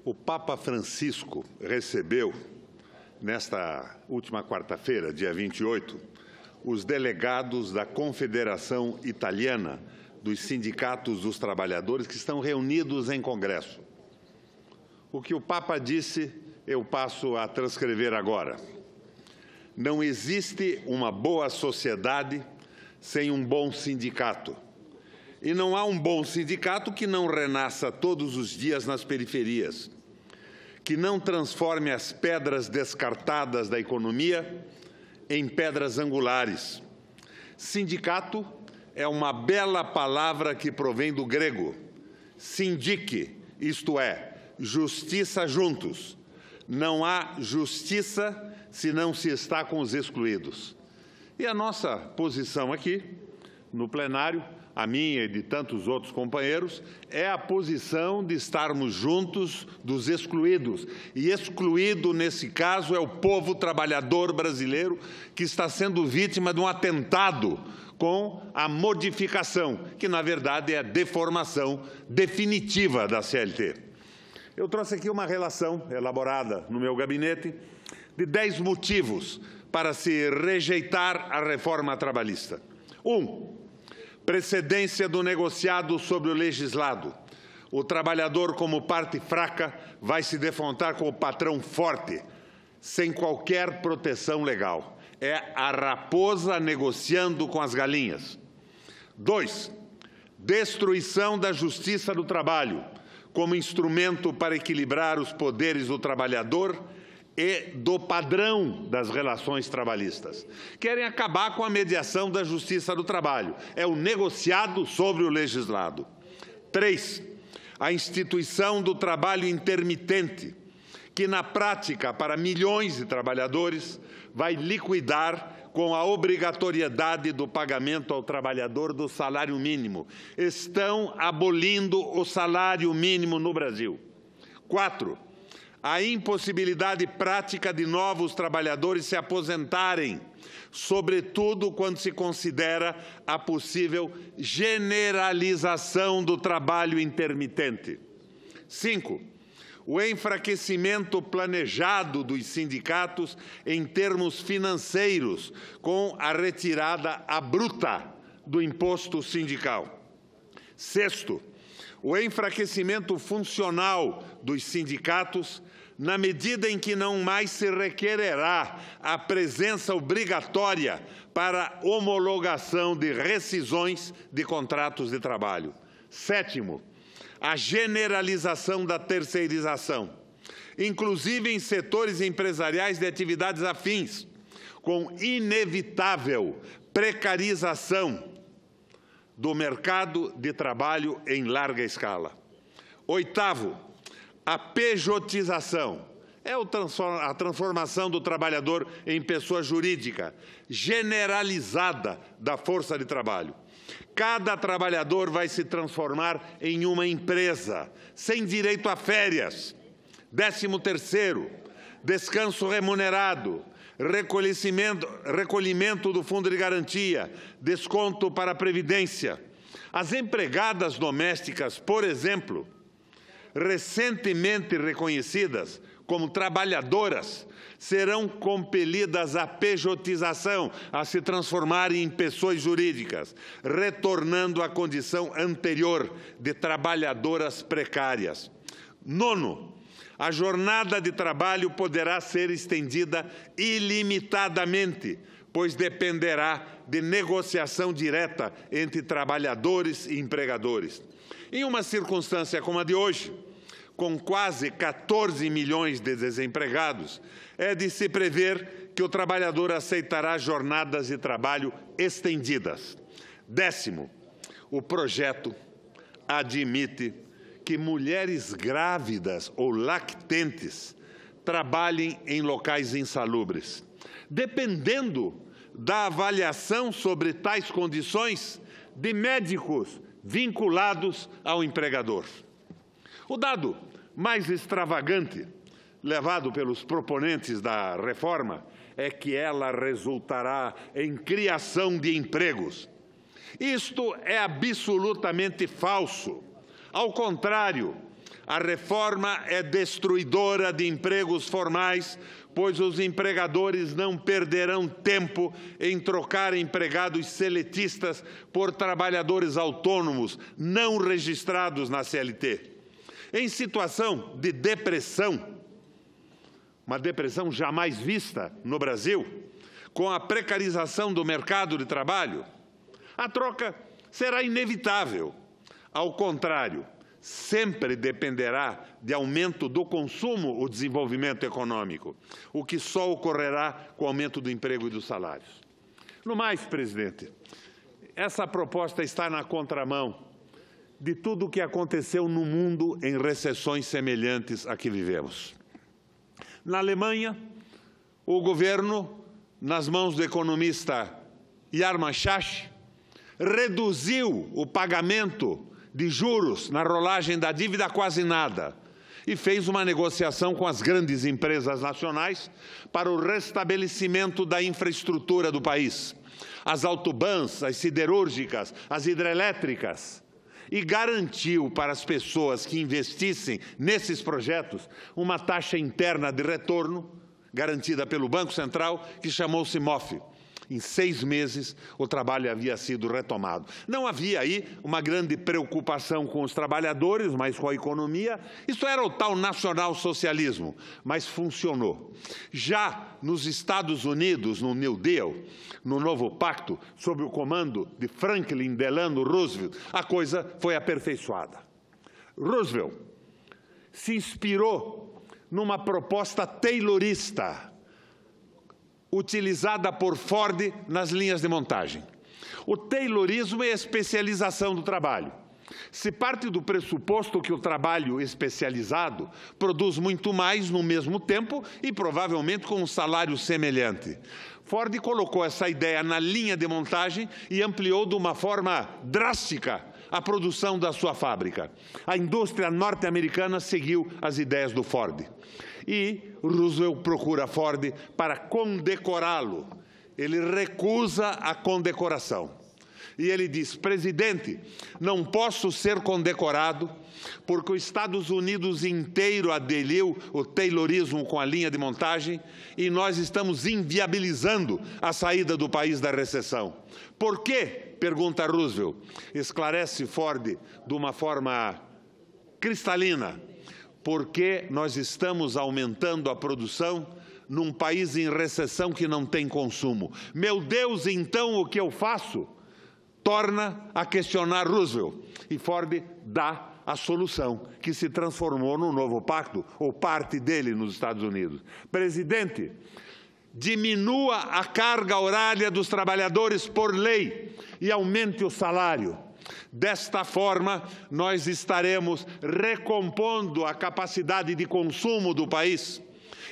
O Papa Francisco recebeu, nesta última quarta-feira, dia 28, os delegados da Confederação Italiana dos Sindicatos dos Trabalhadores que estão reunidos em congresso. O que o Papa disse, eu passo a transcrever agora. Não existe uma boa sociedade sem um bom sindicato. E não há um bom sindicato que não renasça todos os dias nas periferias, que não transforme as pedras descartadas da economia em pedras angulares. Sindicato é uma bela palavra que provém do grego, sindique, isto é, justiça juntos. Não há justiça se não se está com os excluídos. E a nossa posição aqui, no plenário, a minha e de tantos outros companheiros, é a posição de estarmos juntos dos excluídos. E excluído, nesse caso, é o povo trabalhador brasileiro que está sendo vítima de um atentado com a modificação, que, na verdade, é a deformação definitiva da CLT. Eu trouxe aqui uma relação elaborada no meu gabinete de 10 motivos para se rejeitar a reforma trabalhista. 1. Precedência do negociado sobre o legislado. O trabalhador, como parte fraca, vai se defrontar com o patrão forte, sem qualquer proteção legal. É a raposa negociando com as galinhas. 2. Destruição da justiça do trabalho, como instrumento para equilibrar os poderes do trabalhador e do padrão das relações trabalhistas. Querem acabar com a mediação da justiça do trabalho. É o negociado sobre o legislado. 3. A instituição do trabalho intermitente, que na prática, para milhões de trabalhadores, vai liquidar com a obrigatoriedade do pagamento ao trabalhador do salário mínimo. Estão abolindo o salário mínimo no Brasil. 4. A impossibilidade prática de novos trabalhadores se aposentarem, sobretudo quando se considera a possível generalização do trabalho intermitente. 5. O enfraquecimento planejado dos sindicatos em termos financeiros, com a retirada abrupta do imposto sindical. 6. O enfraquecimento funcional dos sindicatos, na medida em que não mais se requererá a presença obrigatória para homologação de rescisões de contratos de trabalho. 7. A generalização da terceirização, inclusive em setores empresariais de atividades afins, com inevitável precarização do mercado de trabalho em larga escala. 8. A pejotização. É a transformação do trabalhador em pessoa jurídica, generalizada da força de trabalho. Cada trabalhador vai se transformar em uma empresa, sem direito a férias. 13º, descanso remunerado, recolhimento do fundo de garantia, desconto para a Previdência. As empregadas domésticas, por exemplo, recentemente reconhecidas como trabalhadoras, serão compelidas à pejotização, a se transformarem em pessoas jurídicas, retornando à condição anterior de trabalhadoras precárias. 9. A jornada de trabalho poderá ser estendida ilimitadamente, pois dependerá de negociação direta entre trabalhadores e empregadores. Em uma circunstância como a de hoje, com quase 14 milhões de desempregados, é de se prever que o trabalhador aceitará jornadas de trabalho estendidas. 10º, o projeto admite que mulheres grávidas ou lactentes trabalhem em locais insalubres. Dependendo da avaliação sobre tais condições de médicos vinculados ao empregador. O dado mais extravagante, levado pelos proponentes da reforma, é que ela resultará em criação de empregos. Isto é absolutamente falso. Ao contrário, A reforma é destruidora de empregos formais, pois os empregadores não perderão tempo em trocar empregados seletistas por trabalhadores autônomos não registrados na CLT. Em situação de depressão, uma depressão jamais vista no Brasil, com a precarização do mercado de trabalho, a troca será inevitável. Ao contrário, sempre dependerá de aumento do consumo o desenvolvimento econômico, o que só ocorrerá com o aumento do emprego e dos salários. No mais, presidente, essa proposta está na contramão de tudo o que aconteceu no mundo em recessões semelhantes à que vivemos. Na Alemanha, o governo, nas mãos do economista Yarmar Schacht, reduziu o pagamento de juros na rolagem da dívida a quase nada e fez uma negociação com as grandes empresas nacionais para o restabelecimento da infraestrutura do país, as autobans, as siderúrgicas, as hidrelétricas, e garantiu para as pessoas que investissem nesses projetos uma taxa interna de retorno garantida pelo Banco Central, que chamou-se MOF. Em 6 meses, o trabalho havia sido retomado. Não havia aí uma grande preocupação com os trabalhadores, mas com a economia. Isso era o tal nacional-socialismo, mas funcionou. Já nos Estados Unidos, no New Deal, no novo pacto, sob o comando de Franklin Delano Roosevelt, a coisa foi aperfeiçoada. Roosevelt se inspirou numa proposta taylorista, utilizada por Ford nas linhas de montagem. O taylorismo é a especialização do trabalho. Se parte do pressuposto que o trabalho especializado produz muito mais no mesmo tempo e provavelmente com um salário semelhante. Ford colocou essa ideia na linha de montagem e ampliou de uma forma drástica a produção da sua fábrica. A indústria norte-americana seguiu as ideias do Ford. E Roosevelt procura Ford para condecorá-lo. Ele recusa a condecoração. E ele diz: presidente, não posso ser condecorado porque os Estados Unidos inteiro aderiu o taylorismo com a linha de montagem e nós estamos inviabilizando a saída do país da recessão. Por quê? Pergunta Roosevelt. Esclarece Ford de uma forma cristalina. Porque nós estamos aumentando a produção num país em recessão que não tem consumo. Meu Deus, então o que eu faço? Torna a questionar Roosevelt. E Ford dá a solução, que se transformou no novo pacto, ou parte dele nos Estados Unidos. Presidente, diminua a carga horária dos trabalhadores por lei e aumente o salário. Desta forma, nós estaremos recompondo a capacidade de consumo do país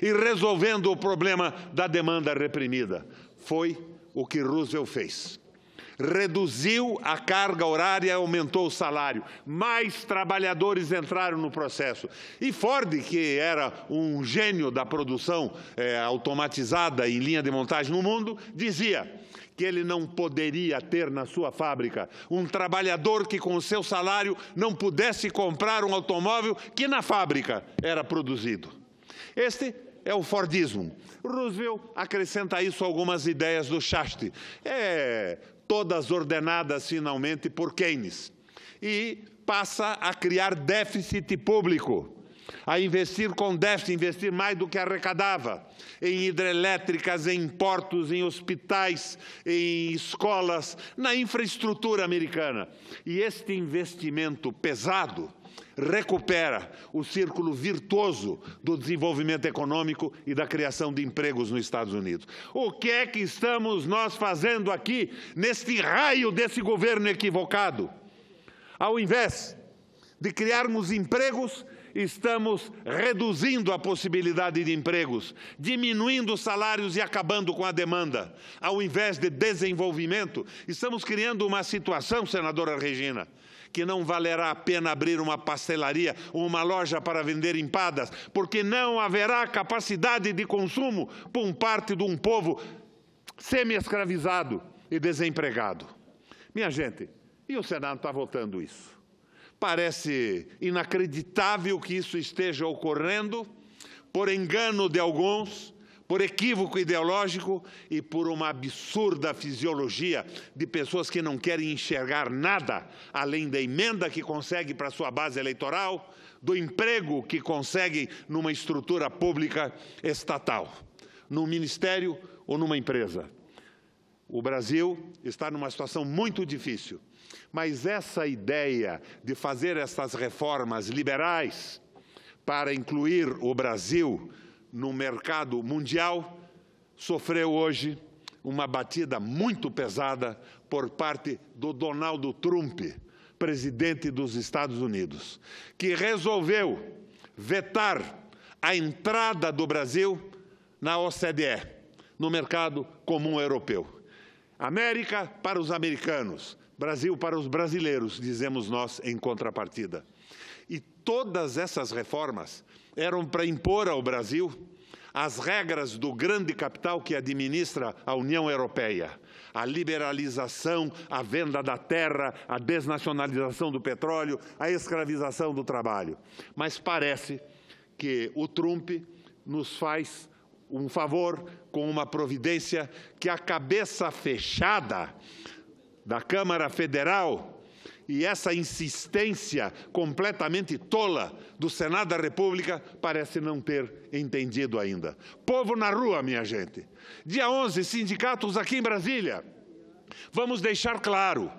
e resolvendo o problema da demanda reprimida. Foi o que Roosevelt fez. Reduziu a carga horária e aumentou o salário. Mais trabalhadores entraram no processo. E Ford, que era um gênio da produção automatizada em linha de montagem no mundo, dizia que ele não poderia ter na sua fábrica um trabalhador que com o seu salário não pudesse comprar um automóvel que na fábrica era produzido. Este é o Fordismo. Roosevelt acrescenta a isso algumas ideias do Schacht, todas ordenadas finalmente por Keynes, e passa a criar déficit público, a investir com déficit, investir mais do que arrecadava, em hidrelétricas, em portos, em hospitais, em escolas, na infraestrutura americana. E este investimento pesado recupera o círculo virtuoso do desenvolvimento econômico e da criação de empregos nos Estados Unidos. O que é que estamos nós fazendo aqui, neste raio desse governo equivocado? Ao invés de criarmos empregos, estamos reduzindo a possibilidade de empregos, diminuindo os salários e acabando com a demanda. Ao invés de desenvolvimento, estamos criando uma situação, senadora Regina, que não valerá a pena abrir uma pastelaria ou uma loja para vender empadas, porque não haverá capacidade de consumo por parte de um povo semi-escravizado e desempregado. Minha gente, e o Senado está votando isso. Parece inacreditável que isso esteja ocorrendo, por engano de alguns, por equívoco ideológico e por uma absurda fisiologia de pessoas que não querem enxergar nada além da emenda que consegue para sua base eleitoral, do emprego que consegue numa estrutura pública estatal, num ministério ou numa empresa. O Brasil está numa situação muito difícil, mas essa ideia de fazer essas reformas liberais para incluir o Brasil no mercado mundial, sofreu hoje uma batida muito pesada por parte do Donald Trump, presidente dos Estados Unidos, que resolveu vetar a entrada do Brasil na OCDE, no mercado comum europeu. América para os americanos, Brasil para os brasileiros, dizemos nós em contrapartida. E todas essas reformas eram para impor ao Brasil as regras do grande capital que administra a União Europeia. A liberalização, a venda da terra, a desnacionalização do petróleo, a escravização do trabalho. Mas parece que o Trump nos faz um favor com uma providência que a cabeça fechada da Câmara Federal e essa insistência completamente tola do Senado da República parece não ter entendido ainda. Povo na rua, minha gente. Dia 11, sindicatos aqui em Brasília. Vamos deixar claro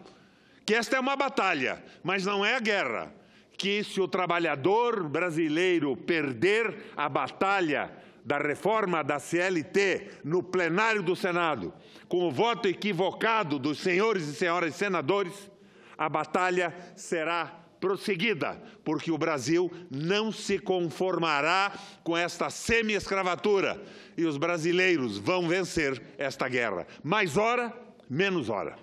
que esta é uma batalha, mas não é a guerra. Que se o trabalhador brasileiro perder a batalha da reforma da CLT no plenário do Senado, com o voto equivocado dos senhores e senhoras senadores, a batalha será prosseguida, porque o Brasil não se conformará com esta semi-escravatura e os brasileiros vão vencer esta guerra. Mais hora, menos hora.